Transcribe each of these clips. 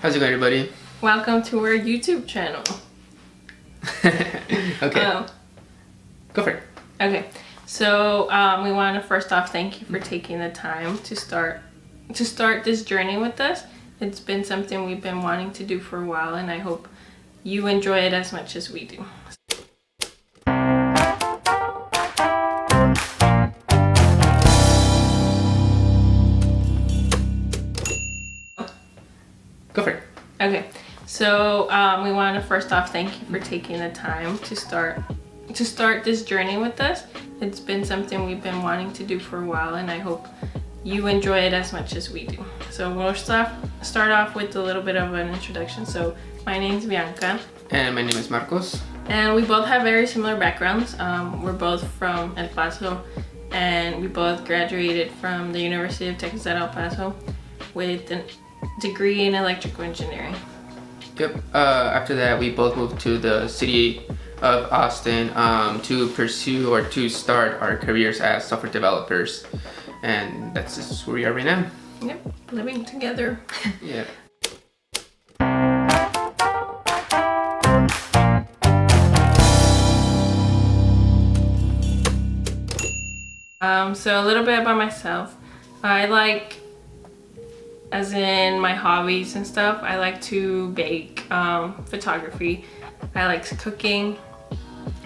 How's it going, everybody? Welcome to our YouTube channel. Okay. Go for it. Okay. So we want to first off thank you for taking the time to start this journey with us. It's been something we've been wanting to do for a while, and I hope you enjoy it as much as we do. Go for it. Okay, so we want to first off thank you for taking the time to start this journey with us. It's been something we've been wanting to do for a while, and I hope you enjoy it as much as we do. So we'll start off with a little bit of an introduction. So my name's Bianca. And my name is Marcos. And we both have very similar backgrounds. We're both from El Paso, and we both graduated from the University of Texas at El Paso with a degree in electrical engineering. Yep. After that, we both moved to the city of Austin to pursue or to start our careers as software developers. And that's just where we are right now. Yep, living together. Yeah. So a little bit about myself. I like, as in my hobbies and stuff, I like to bake, photography. I like cooking.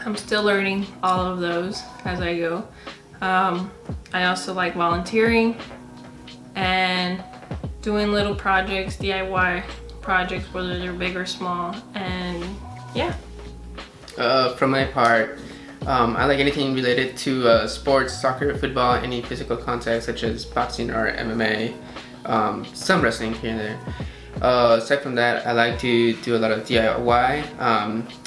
I'm still learning all of those as I go. I also like volunteering and doing little projects, DIY projects, whether they're big or small, and yeah. From my part, I like anything related to sports, soccer, football, any physical contact such as boxing or MMA, some wrestling here and there. Aside from that, I like to do a lot of DIY.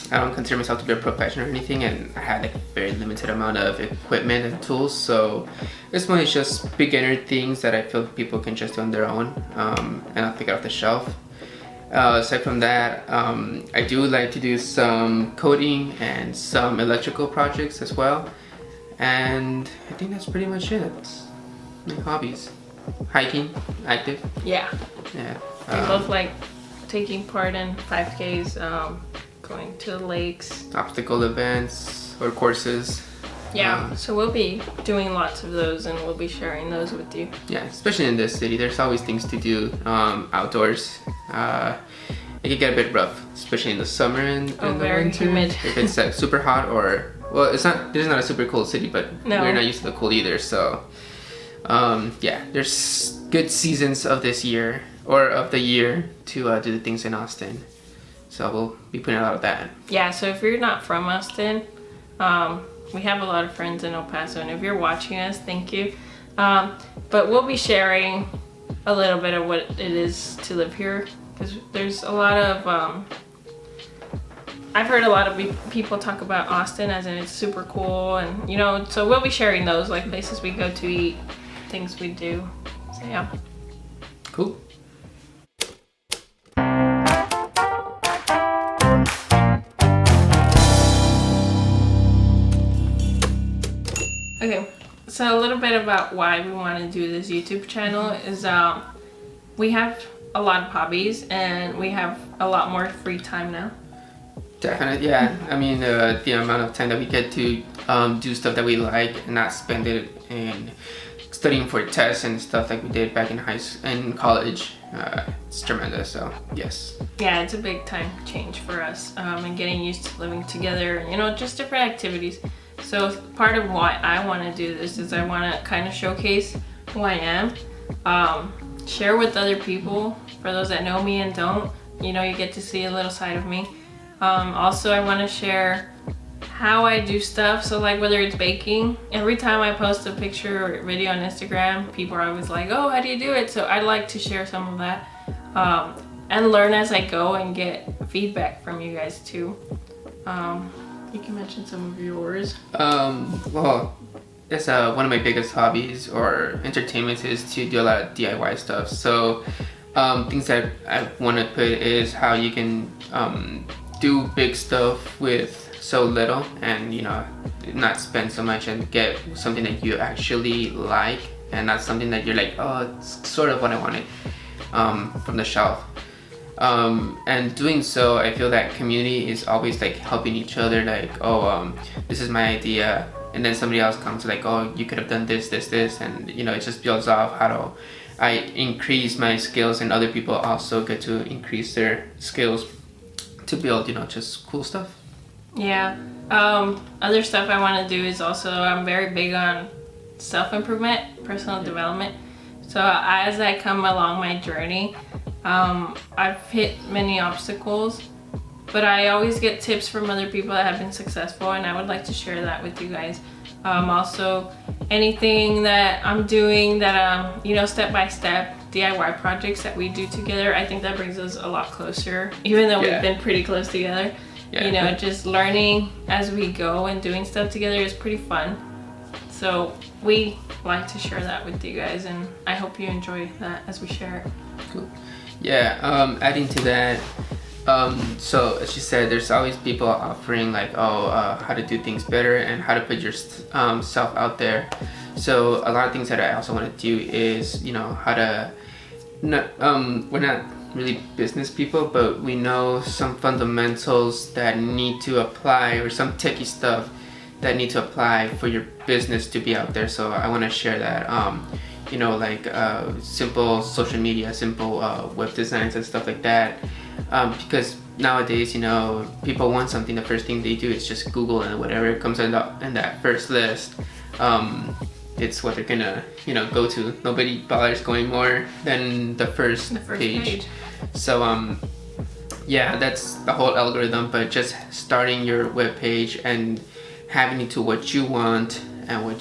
I don't consider myself to be a professional or anything, and I have like a very limited amount of equipment and tools, so it's mostly just beginner things that I feel people can just do on their own, and I'll pick it off the shelf. Aside from that, I do like to do some coding and some electrical projects as well, and I think that's pretty much it. That's my hobbies. Hiking, active. Yeah. Yeah. We both like taking part in 5Ks, going to the lakes. Obstacle events or courses. Yeah, so we'll be doing lots of those, and we'll be sharing those with you. Yeah, especially in this city, there's always things to do outdoors. It can get a bit rough, especially in the summer and in the very winter. humid. If it's super hot or, well, this is not a super cold city, but No. we're not used to the cold either. So, yeah, there's good seasons of this year or of the year to do the things in Austin. So we'll be putting out of that. Yeah, so if you're not from Austin, we have a lot of friends in El Paso, and if you're watching us, thank you. But we'll be sharing a little bit of what it is to live here, because there's a lot of, I've heard a lot of people talk about Austin as in it's super cool, and you know, so we'll be sharing those, like places we go to eat, things we do. So yeah. Cool. Okay, so a little bit about why we want to do this YouTube channel is we have a lot of hobbies, and we have a lot more free time now. Definitely, yeah. I mean, the amount of time that we get to do stuff that we like and not spend it in studying for tests and stuff like we did back in college, it's tremendous. So yes. Yeah, it's a big time change for us, and getting used to living together, and you know, just different activities. So part of why I want to do this is I want to kind of showcase who I am, share with other people. For those that know me and don't, you know, you get to see a little side of me. Also, I want to share how I do stuff. So like whether it's baking, every time I post a picture or video on Instagram, people are always like, oh, how do you do it? So I'd like to share some of that, and learn as I go and get feedback from you guys too. You can mention some of yours. Well, it's one of my biggest hobbies or entertainment is to do a lot of DIY stuff. So things that I want to put is how you can do big stuff with so little, and you know, not spend so much and get something that you actually like, and not something that you're like, oh, it's sort of what I wanted from the shelf. And doing so, I feel that community is always like helping each other, like, oh, this is my idea, and then somebody else comes like, oh, you could have done this, and you know, it just builds off how to I increase my skills, and other people also get to increase their skills to build, you know, just cool stuff. Yeah. Other stuff I want to do is also, I'm very big on self-improvement, personal development. So as I come along my journey, I've hit many obstacles, but I always get tips from other people that have been successful, and I would like to share that with you guys. Also, anything that I'm doing that, you know, step-by-step DIY projects that we do together, I think that brings us a lot closer, even though we've been pretty close together. You know, just learning as we go and doing stuff together is pretty fun. So we like to share that with you guys, and I hope you enjoy that as we share it. Cool. Yeah, adding to that, so as you said, there's always people offering like, how to do things better and how to put your self out there. So a lot of things that I also want to do is, you know, how to, we're not really business people, but we know some fundamentals that need to apply, or some techie stuff that need to apply for your business to be out there. So I want to share that, you know, like simple social media, simple web designs and stuff like that, because nowadays, you know, people want something, the first thing they do is just Google, and whatever comes in that first list, it's what they're gonna, you know, go to. Nobody bothers going more than the first page. So yeah, that's the whole algorithm. But just starting your web page and having it to what you want and what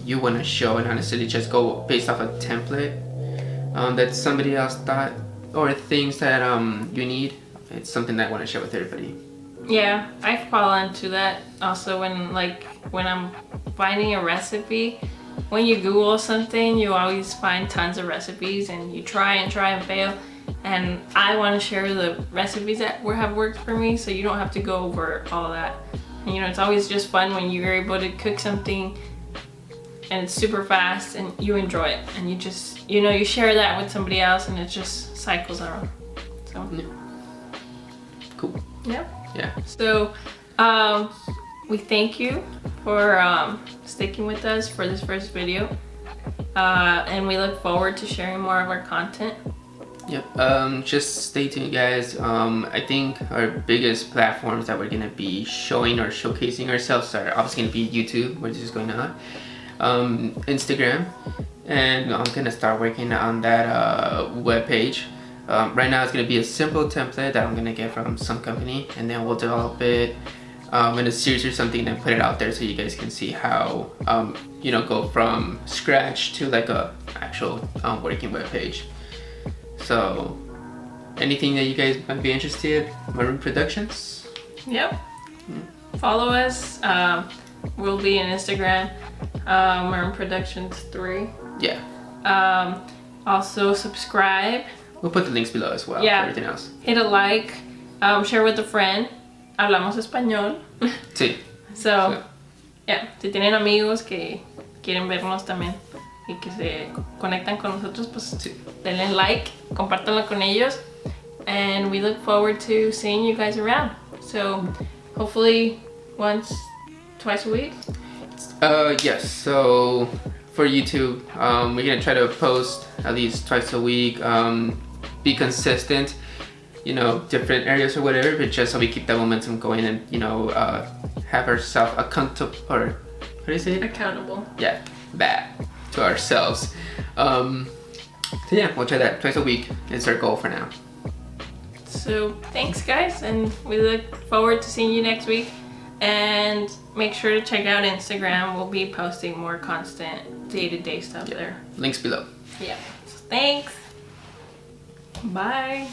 you want to show, and honestly just go based off a template that somebody else thought, or things that you need. It's something that I want to share with everybody. Yeah, I fall into that also when I'm finding a recipe. When you Google something, you always find tons of recipes, and you try and fail. And I want to share the recipes that have worked for me, so you don't have to go over all of that. And, you know, it's always just fun when you're able to cook something and it's super fast and you enjoy it, and you just, you know, you share that with somebody else, and it just cycles around. So yeah. Cool. Yeah. Yeah. So we thank you for sticking with us for this first video, and we look forward to sharing more of our content. Yep. Just stay tuned, guys. I think our biggest platforms that we're gonna be showing or showcasing ourselves are obviously gonna be YouTube, where this is going on, Instagram, and I'm gonna start working on that web page. Right now it's gonna be a simple template that I'm gonna get from some company, and then we'll develop it in a series or something and put it out there so you guys can see how you know, go from scratch to like a actual working web page. So anything that you guys might be interested, Maroon Productions? Yep. Follow us. We'll be on Instagram, Maroon Productions 3. Yeah. Also subscribe. We'll put the links below as well. Yeah. For everything else. Hit a like. Share with a friend. Hablamos español. Sí. So, yeah. Si tienen amigos que quieren vernos también y que se conectan con nosotros, pues denle like, compártanlo con ellos, and we look forward to seeing you guys around. So hopefully twice a week. Yes. So for YouTube, we're gonna try to post at least twice a week. Be consistent, you know, different areas or whatever, but just so we keep that momentum going, and, you know, have ourselves accountable, or how do you say it? Accountable. Yeah, that to ourselves. So yeah, we'll try that twice a week. It's our goal for now. So thanks, guys, and we look forward to seeing you next week. And make sure to check out Instagram. We'll be posting more constant day-to-day stuff there. Links below. Yeah. So thanks. Bye.